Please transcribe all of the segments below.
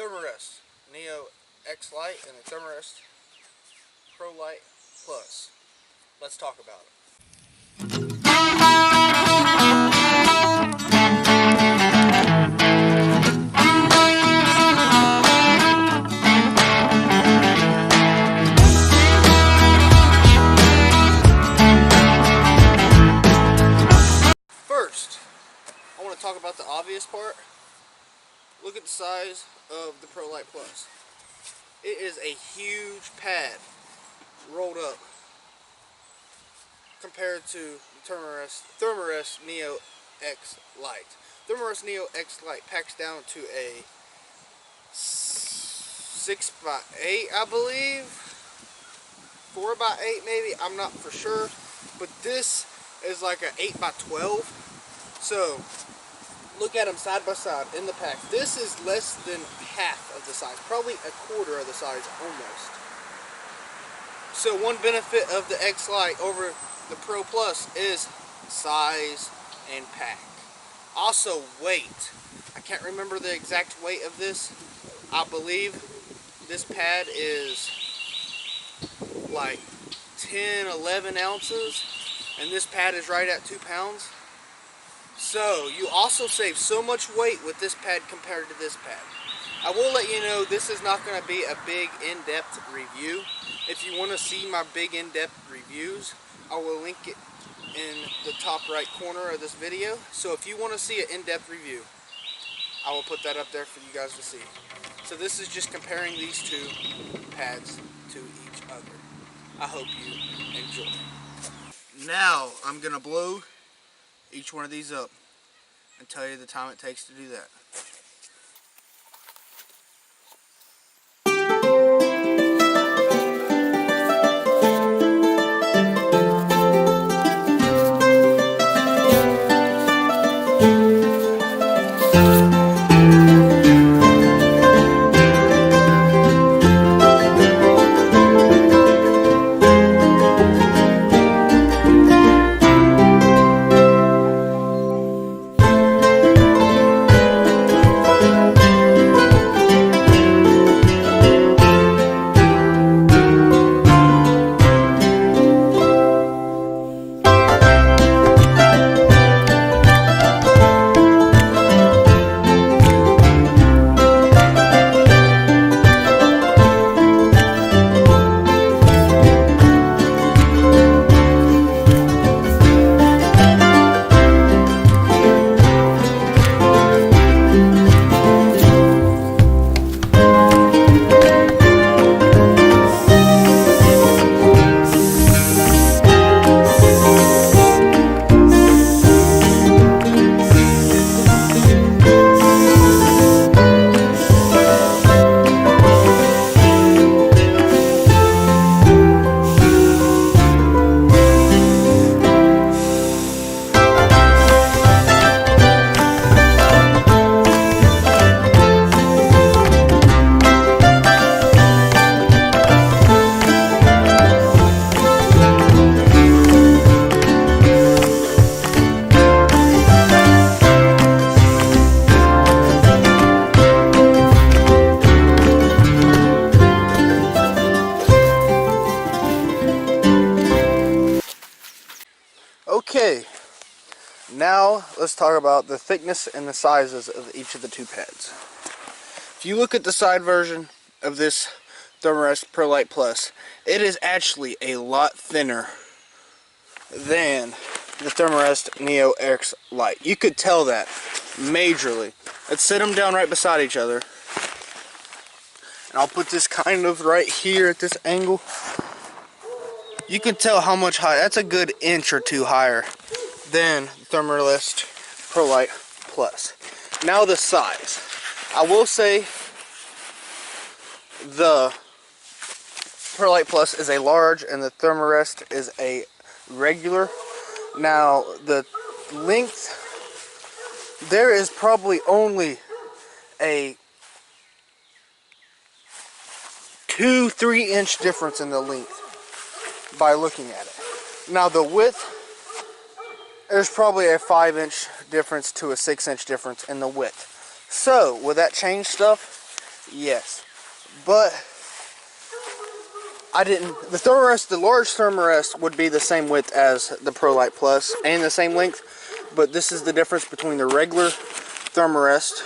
Therm-A-Rest Neoair Xlite and the Therm-A-Rest Prolite Plus. Let's talk about it. First, I want to talk about the obvious part. Look at the size of the Prolite Plus. It is a huge pad rolled up compared to the Therm-A-Rest Neoair Xlite. Therm-A-Rest Neoair Xlite packs down to a 6x8, I believe. 4x8 maybe, I'm not for sure. But this is like an 8x12. So look at them side by side in the pack. This is less than half of the size, probably a quarter of the size almost. So one benefit of the Xlite over the Pro Plus is size and pack. Also weight. I can't remember the exact weight of this. I believe this pad is like 10-11 ounces and this pad is right at 2 pounds. So you also save so much weight with this pad compared to this pad. I will let you know this is not going to be a big in-depth review. If you want to see my big in-depth reviews, I will link it in the top right corner of this video. So if you want to see an in-depth review, I will put that up there for you guys to see. So this is just comparing these two pads to each other. I hope you enjoy. Now I'm going to blow each one of these up and tell you the time it takes to do that. Okay, now let's talk about the thickness and the sizes of each of the two pads. If you look at the side version of this Therm-A-Rest Prolite Plus, it is actually a lot thinner than the Therm-A-Rest Neoair Xlite. You could tell that majorly. Let's sit them down right beside each other. And I'll put this kind of right here at this angle. You can tell how much higher. That's a good inch or two higher than Therm-A-Rest Prolite Plus. Now the size. I will say the Prolite Plus is a large and the Therm-A-Rest is a regular. Now the length, there is probably only a 2-3 inch difference in the length by looking at it. Now the width, there's probably a 5-inch difference to a 6-inch difference in the width. So with that chain stuff, Yes. But I didn't. The Therm-A-Rest, the large Therm-A-Rest would be the same width as the Prolite Plus and the same length. But this is the difference between the regular Therm-A-Rest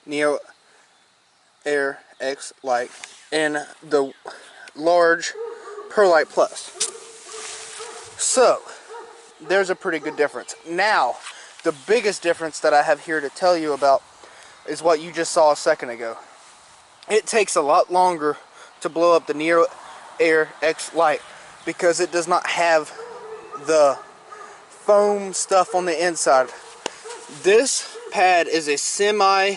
Neoair Xlite and the large Prolite Plus. So, there's a pretty good difference. Now, the biggest difference that I have here to tell you about is what you just saw a second ago. It takes a lot longer to blow up the Neoair Xlite because it does not have the foam stuff on the inside. This pad is a semi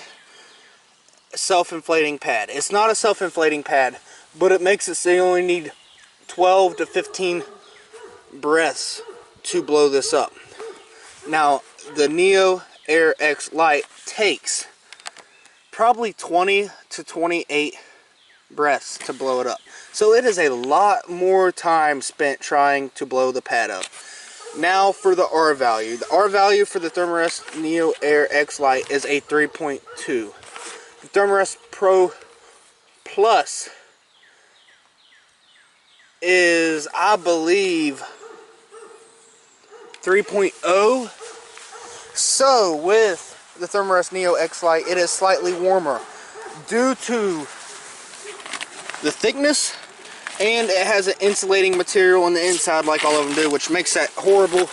self-inflating pad. It's not a self-inflating pad, but it makes it so you only need 12 to 15 breaths to blow this up. Now, the Neoair Xlite takes probably 20 to 28 breaths to blow it up. So it is a lot more time spent trying to blow the pad up. Now for the R value. The R value for the Therm-A-Rest Neoair Xlite is a 3.2. The Therm-A-Rest Pro Plus is, I believe, 3.0. So with the Therm-A-Rest Neo Xlite, it is slightly warmer due to the thickness, and it has an insulating material on the inside like all of them do, which makes that horrible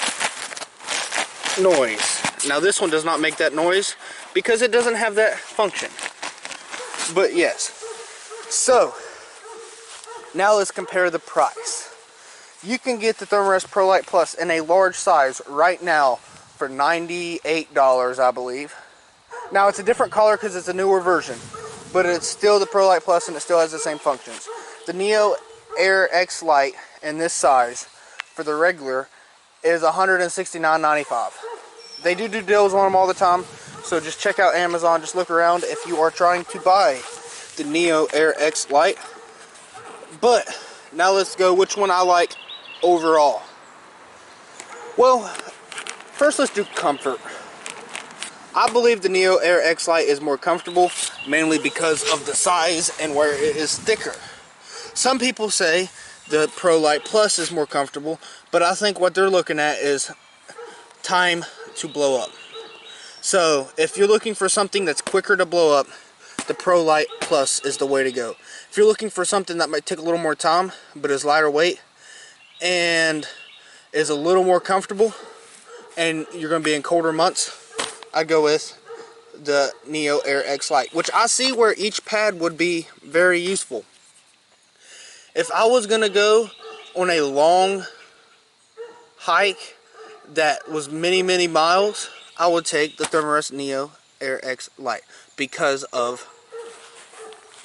noise. Now this one does not make that noise because it doesn't have that function. But yes. So now let's compare the price. You can get the Therm-A-Rest Prolite Plus in a large size right now for $98, I believe. Now it's a different color because it's a newer version, but it's still the Prolite Plus and it still has the same functions. The Neoair Xlite in this size for the regular is $169.95. They do deals on them all the time, so just check out Amazon. Just look around if you are trying to buy the Neoair Xlite. But now let's go which one I like overall. Well, first let's do comfort. I believe the Neoair Xlite is more comfortable, mainly because of the size and where it is thicker. Some people say the Prolite Plus is more comfortable, but I think what they're looking at is time to blow up. So if you're looking for something that's quicker to blow up, the Prolite Plus is the way to go. If you're looking for something that might take a little more time, but is lighter weight and is a little more comfortable, and you're going to be in colder months, I'd go with the Neoair Xlite, which I see where each pad would be very useful. If I was going to go on a long hike that was many miles, I would take the Therm-A-Rest Neoair Xlite because of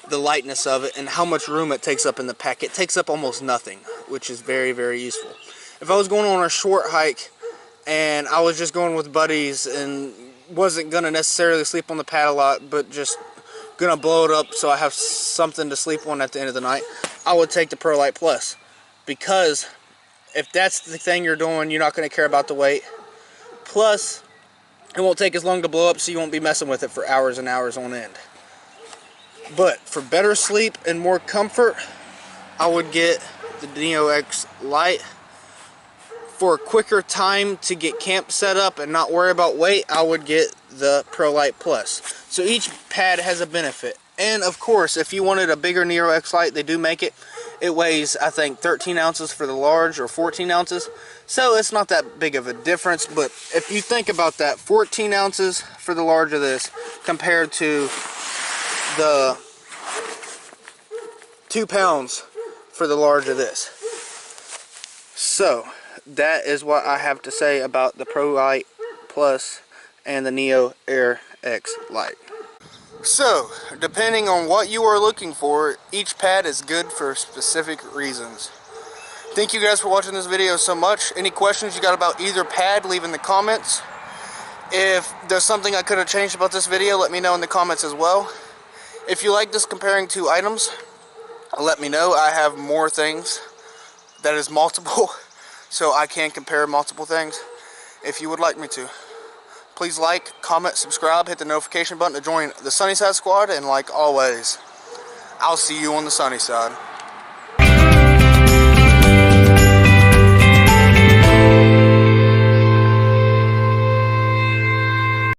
the lightness of it and how much room it takes up in the pack. It takes up almost nothing, which is very useful. If I was going on a short hike and I was just going with buddies and wasn't going to necessarily sleep on the pad a lot, but just going to blow it up so I have something to sleep on at the end of the night, I would take the Prolite Plus. Because if that's the thing you're doing, you're not going to care about the weight. Plus, it won't take as long to blow up, so you won't be messing with it for hours and hours on end. But for better sleep and more comfort, I would get the Neoair Xlite. For a quicker time to get camp set up and not worry about weight, I would get the Prolite Plus. So each pad has a benefit. And of course, if you wanted a bigger Neoair Xlite, they do make it. It weighs, I think, 13 ounces for the large or 14 ounces. So it's not that big of a difference. But if you think about that, 14 ounces for the large of this compared to the 2 pounds for the large of this. So that is what I have to say about the Prolite Plus and the Neoair Xlite. So, depending on what you are looking for, each pad is good for specific reasons. Thank you guys for watching this video so much. Any questions you got about either pad, leave in the comments. If there's something I could have changed about this video, let me know in the comments as well. If you like this comparing two items, let me know. I have more things that is multiple, so I can compare multiple things if you would like me to. Please like, comment, subscribe, hit the notification button to join the Sunnyside Squad, and like always, I'll see you on the sunny side.